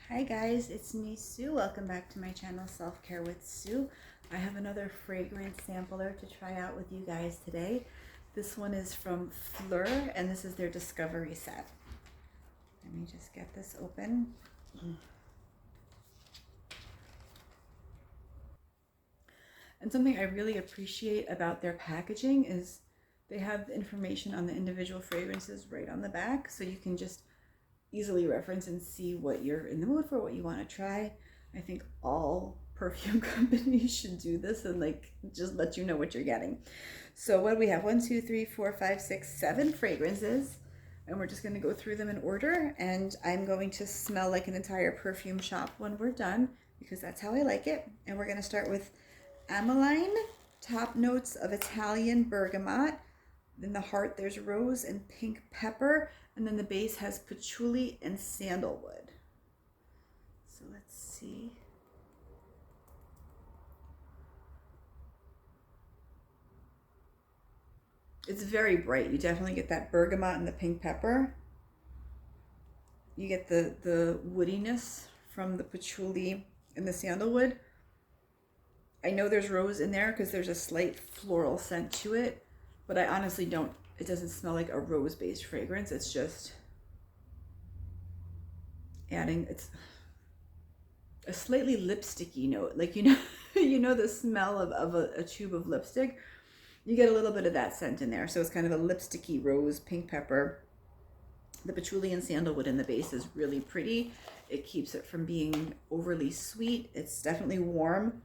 Hi guys, it's me Sue. Welcome back to my channel Self Care with Sue. I have another fragrance sampler to try out with you guys today. This one is from Phlur and this is their Discovery set. Let me just get this open. And something I really appreciate about their packaging is they have the information on the individual fragrances right on the back, so you can just easily reference and see what you're in the mood for, what you want to try. I think all perfume companies should do this and just let you know what you're getting. So what do we have? 1, 2, 3, 4, 5, 6, 7 fragrances, and we're just going to go through them in order, and I'm going to smell like an entire perfume shop when we're done because that's how I like it. And we're going to start with Ameline, top notes of Italian bergamot. In the heart there's rose and pink pepper, and then the base has patchouli and sandalwood. So let's see. It's very bright. You definitely get that bergamot and the pink pepper. You get the woodiness from the patchouli and the sandalwood. I know there's rose in there because there's a slight floral scent to it, but I honestly don't, it doesn't smell like a rose-based fragrance. It's just adding, it's a slightly lipsticky note. Like, you know the smell of a tube of lipstick? You get a little bit of that scent in there. So it's kind of a lipsticky rose, pink pepper. The patchouli and sandalwood in the base is really pretty. It keeps it from being overly sweet. It's definitely warm.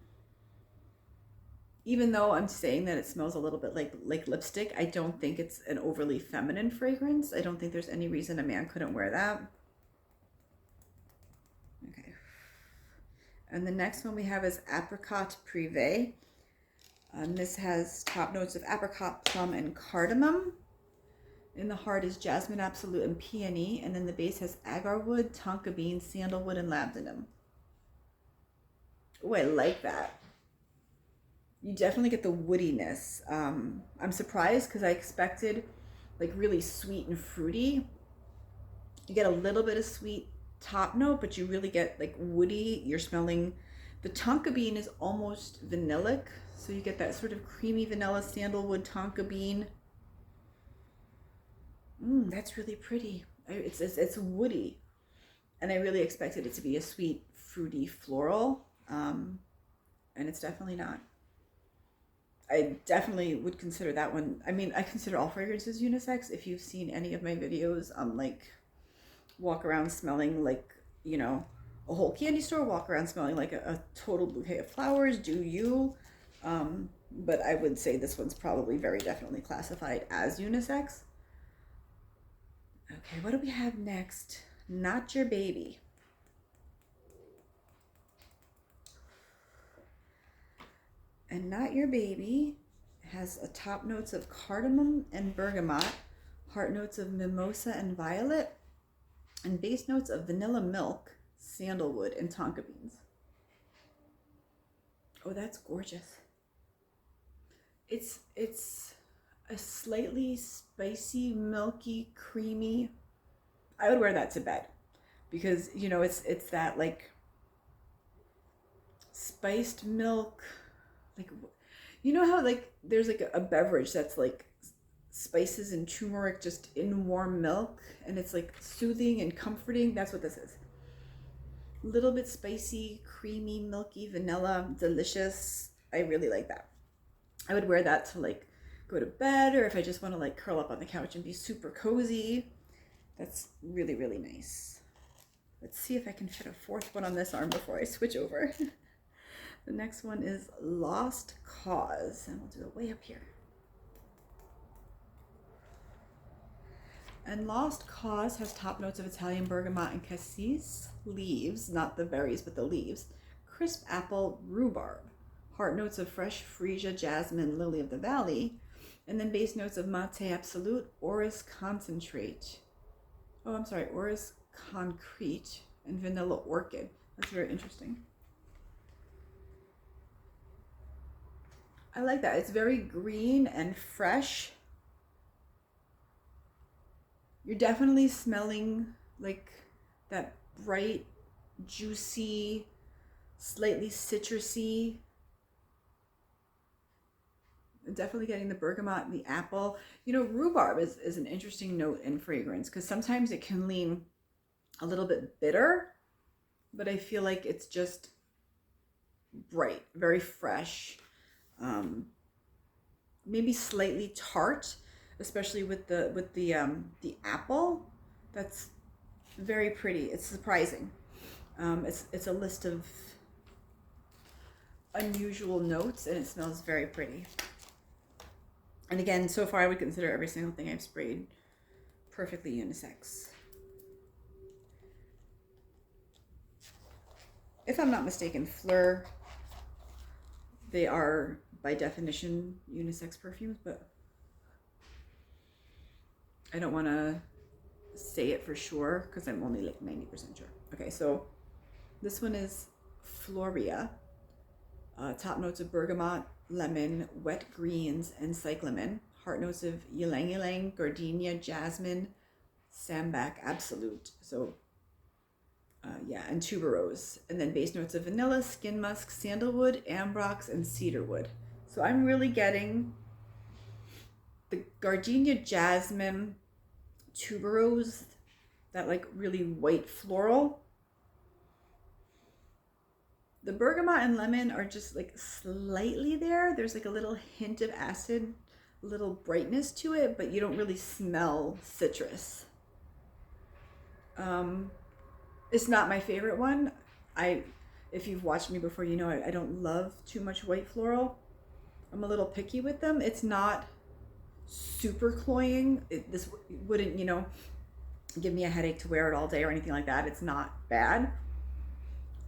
Even though I'm saying that it smells a little bit like lipstick, I don't think it's an overly feminine fragrance. I don't think there's any reason a man couldn't wear that. Okay. And the next one we have is Apricot Privé. This has top notes of apricot, plum, and cardamom. In the heart is jasmine absolute and peony, and then the base has agarwood, tonka bean, sandalwood, and labdanum. Oh, I like that. You definitely get the woodiness. I'm surprised because I expected like really sweet and fruity. You get a little bit of sweet top note, but you really get like woody. You're smelling, the tonka bean is almost vanillic, so you get that sort of creamy vanilla sandalwood tonka bean. That's really pretty. It's woody, and I really expected it to be a sweet, fruity, floral, and it's definitely not. I definitely would consider that one. I mean, I consider all fragrances unisex. If you've seen any of my videos, like walk around smelling like, a whole candy store, walk around smelling like a total bouquet of flowers, do you? But I would say this one's probably very definitely classified as unisex. Okay, what do we have next? Not Your Baby. And Not Your Baby has a top notes of cardamom and bergamot, heart notes of mimosa and violet, and base notes of vanilla milk, sandalwood, and tonka beans. Oh, that's gorgeous. It's a slightly spicy, milky, creamy. I would wear that to bed because it's that like spiced milk, like how like there's like a beverage that's like spices and turmeric just in warm milk, and it's like soothing and comforting. That's what this is. A little bit spicy, creamy, milky, vanilla, delicious. I really like that. I would wear that to like go to bed, or if I just want to like curl up on the couch and be super cozy. That's really, really nice. Let's see if I can fit a fourth one on this arm before I switch over. The next one is Lost Cause, and we'll do it way up here. And Lost Cause has top notes of Italian bergamot and cassis, leaves, not the berries, but the leaves, crisp apple, rhubarb, heart notes of fresh freesia, jasmine, lily of the valley, and then base notes of mate absolute, orris concentrate. Oh, I'm sorry, orris concrete, and vanilla orchid. That's very interesting. I like that. It's very green and fresh. You're definitely smelling like that bright juicy, slightly citrusy. Definitely getting the bergamot and the apple. You know, rhubarb is an interesting note in fragrance because sometimes it can lean a little bit bitter, but I feel like it's just bright, very fresh, maybe slightly tart, especially with the apple. That's very pretty. It's surprising. It's a list of unusual notes, and it smells very pretty. And again, so far I would consider every single thing I've sprayed perfectly unisex. If I'm not mistaken, Phlur, they are by definition unisex perfumes, but I don't want to say it for sure because I'm only like 90% sure. Okay, so this one is Floria. Top notes of bergamot, lemon, wet greens, and cyclamen. Heart notes of ylang ylang, gardenia, jasmine, sambac, absolute. So yeah, and tuberose. And then base notes of vanilla, skin musk, sandalwood, ambrox, and cedarwood. So I'm really getting the gardenia, jasmine, tuberose, that like really white floral. The bergamot and lemon are just like slightly there. There's like a little hint of acid, a little brightness to it, but you don't really smell citrus. It's not my favorite one. If you've watched me before, you know I don't love too much white floral. I'm a little picky with them. It's not super cloying. This wouldn't, you know, give me a headache to wear it all day or anything like that. It's not bad.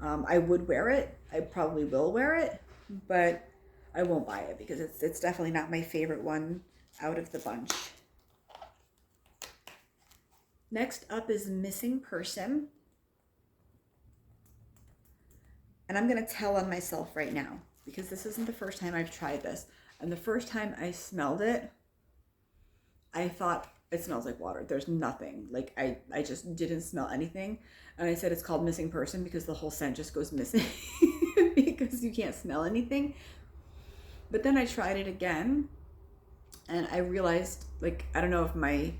I would wear it. I probably will wear it, but I won't buy it because it's definitely not my favorite one out of the bunch. Next up is Missing Person. And I'm going to tell on myself right now because this isn't the first time I've tried this. And the first time I smelled it, I thought it smells like water. There's nothing. Like I just didn't smell anything. And I said it's called Missing Person because the whole scent just goes missing because you can't smell anything. But then I tried it again and I realized, like, I don't know if my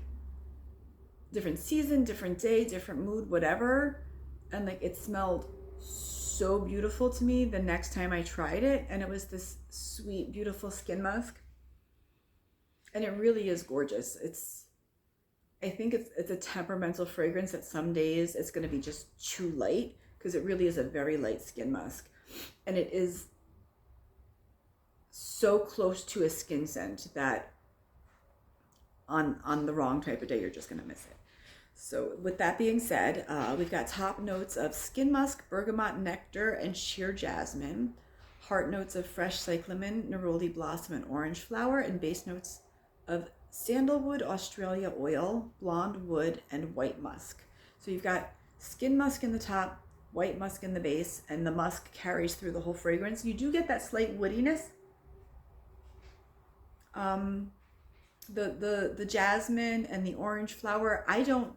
different season, different day, different mood, whatever. And like it smelled so beautiful to me the next time I tried it. And it was this sweet, beautiful skin musk. And it really is gorgeous. I think it's a temperamental fragrance that some days it's going to be just too light because it really is a very light skin musk. And it is so close to a skin scent that on the wrong type of day, you're just going to miss it. So with that being said, we've got top notes of skin musk, bergamot nectar, and sheer jasmine. Heart notes of fresh cyclamen, neroli blossom, and orange flower. And base notes of sandalwood, Australia oil, blonde wood, and white musk. So you've got skin musk in the top, white musk in the base, and the musk carries through the whole fragrance. You do get that slight woodiness. The jasmine and the orange flower, I don't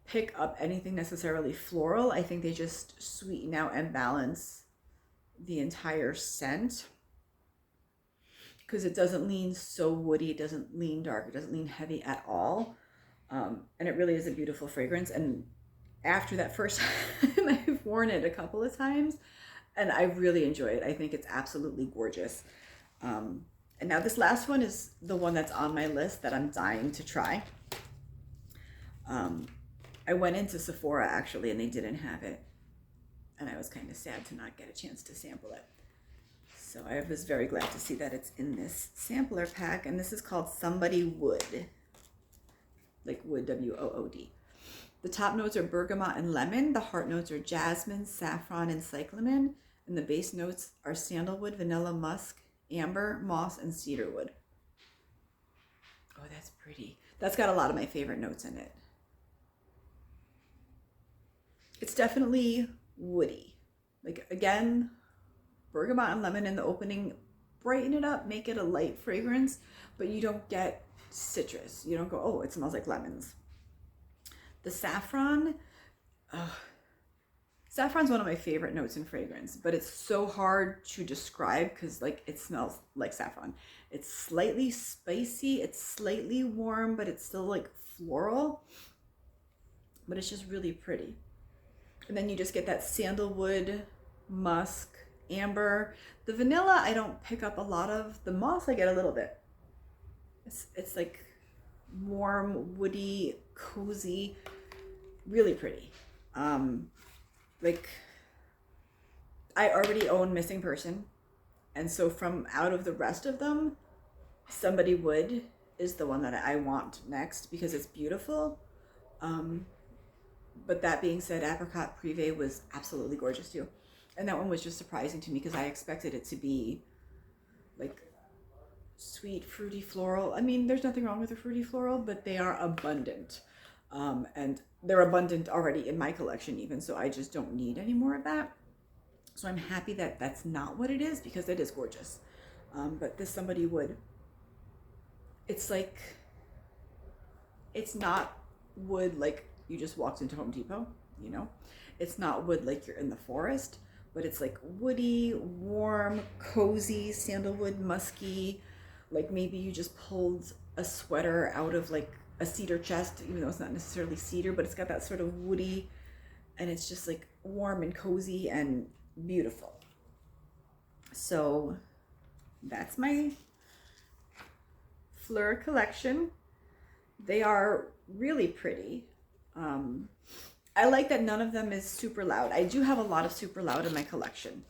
pick up anything necessarily floral. I think they just sweeten out and balance the entire scent because it doesn't lean so woody, it doesn't lean dark, it doesn't lean heavy at all. And it really is a beautiful fragrance. And after that first time, I've worn it a couple of times and I really enjoy it. I think it's absolutely gorgeous. And now this last one is the one that's on my list that I'm dying to try. I went into Sephora actually and they didn't have it. And I was kind of sad to not get a chance to sample it. So I was very glad to see that it's in this sampler pack. And this is called Somebody Wood. Like wood, W-O-O-D. The top notes are bergamot and lemon. The heart notes are jasmine, saffron, and cyclamen. And the base notes are sandalwood, vanilla, musk, amber, moss, and cedarwood. Oh, that's pretty. That's got a lot of my favorite notes in it. It's definitely woody. Like, again, bergamot and lemon in the opening brighten it up, make it a light fragrance, but you don't get citrus. You don't go, oh, it smells like lemons. The saffron Saffron's one of my favorite notes in fragrance, but it's so hard to describe because like it smells like saffron. It's slightly spicy, it's slightly warm, but it's still like floral, but it's just really pretty. And then you just get that sandalwood, musk, amber. The vanilla I don't pick up a lot of. The moss I get a little bit. It's like warm, woody, cozy, really pretty. Like I already own Missing Person, and so from out of the rest of them, Somebody Would is the one that I want next because it's beautiful. But that being said, Apricot Privé was absolutely gorgeous too. And that one was just surprising to me because I expected it to be like sweet, fruity, floral. I mean, there's nothing wrong with a fruity floral, but they are abundant. And they're abundant already in my collection even, so I just don't need any more of that. So I'm happy that that's not what it is because it is gorgeous. But this Somebody Would, it's like, it's not wood like you just walked into Home Depot, you know? It's not wood like you're in the forest, but it's like woody, warm, cozy, sandalwood, musky, like maybe you just pulled a sweater out of like a cedar chest, even though it's not necessarily cedar, but it's got that sort of woody, and it's just like warm and cozy and beautiful. So that's my Phlur collection. They are really pretty. I like that none of them is super loud. I do have a lot of super loud in my collection.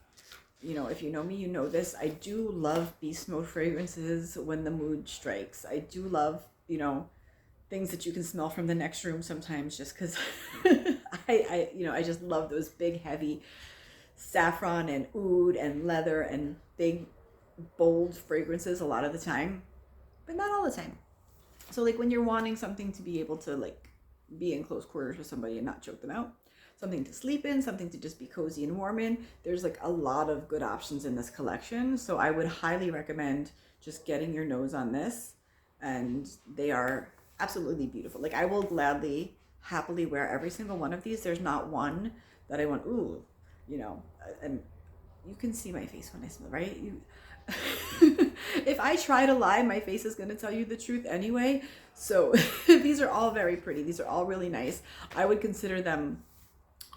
You know, if you know me, you know this. I do love beast mode fragrances when the mood strikes. I do love, you know, things that you can smell from the next room sometimes just because I just love those big, heavy saffron and oud and leather and big, bold fragrances a lot of the time, but not all the time. So like when you're wanting something to be able to like be in close quarters with somebody and not choke them out, something to sleep in, something to just be cozy and warm in, there's like a lot of good options in this collection. So I would highly recommend just getting your nose on this, and they are absolutely beautiful. Like I will gladly, happily wear every single one of these. There's not one that I want, ooh, you know, and you can see my face when I smell, right? If I try to lie, my face is going to tell you the truth anyway. So these are all very pretty. These are all really nice. I would consider them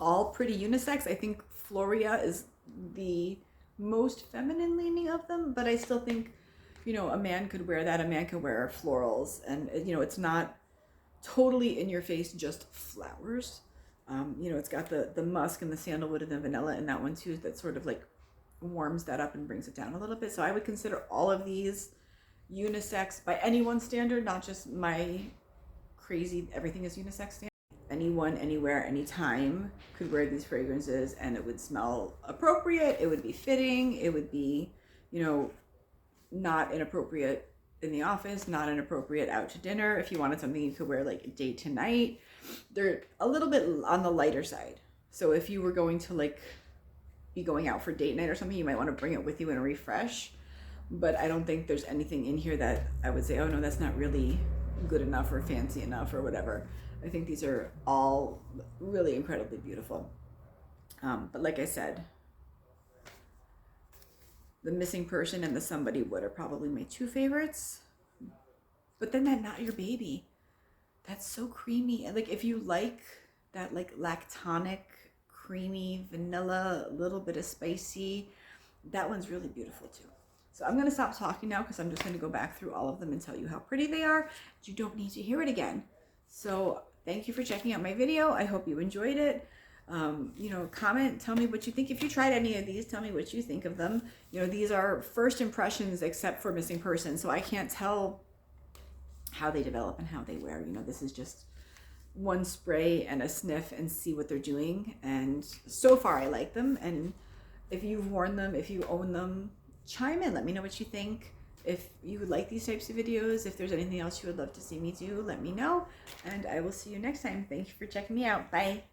all pretty unisex. I think Floria is the most feminine leaning of them, but I still think, you know, a man could wear that. A man could wear florals, and you know, it's not totally in your face, just flowers. You know, it's got the musk and the sandalwood and the vanilla in that one too. That sort of like warms that up and brings it down a little bit. So I would consider all of these unisex by anyone's standard, not just my crazy everything is unisex standard. Anyone, anywhere, anytime could wear these fragrances and it would smell appropriate. It would be fitting. It would be, you know, not inappropriate in the office, not inappropriate out to dinner. If you wanted something you could wear like day to night, they're a little bit on the lighter side. So if you were going to like be going out for date night or something, you might want to bring it with you and refresh. But I don't think there's anything in here that I would say, oh no, that's not really good enough or fancy enough or whatever. I think these are all really incredibly beautiful. But like I said, the Missing Person and the Somebody Would are probably my two favorites. But then that Not Your Baby, that's so creamy. And like if you like that like lactonic, creamy, vanilla, a little bit of spicy, that one's really beautiful too. So I'm going to stop talking now because I'm just going to go back through all of them and tell you how pretty they are. You don't need to hear it again. So thank you for checking out my video. I hope you enjoyed it. You know, comment, tell me what you think. If you tried any of these, tell me what you think of them. You know, these are first impressions except for Missing Person, so I can't tell how they develop and how they wear. You know, this is just one spray and a sniff and see what they're doing. And so far I like them. And if you've worn them, if you own them, chime in, let me know what you think. If you would like these types of videos, if there's anything else you would love to see me do, let me know, and I will see you next time. Thank you for checking me out. Bye.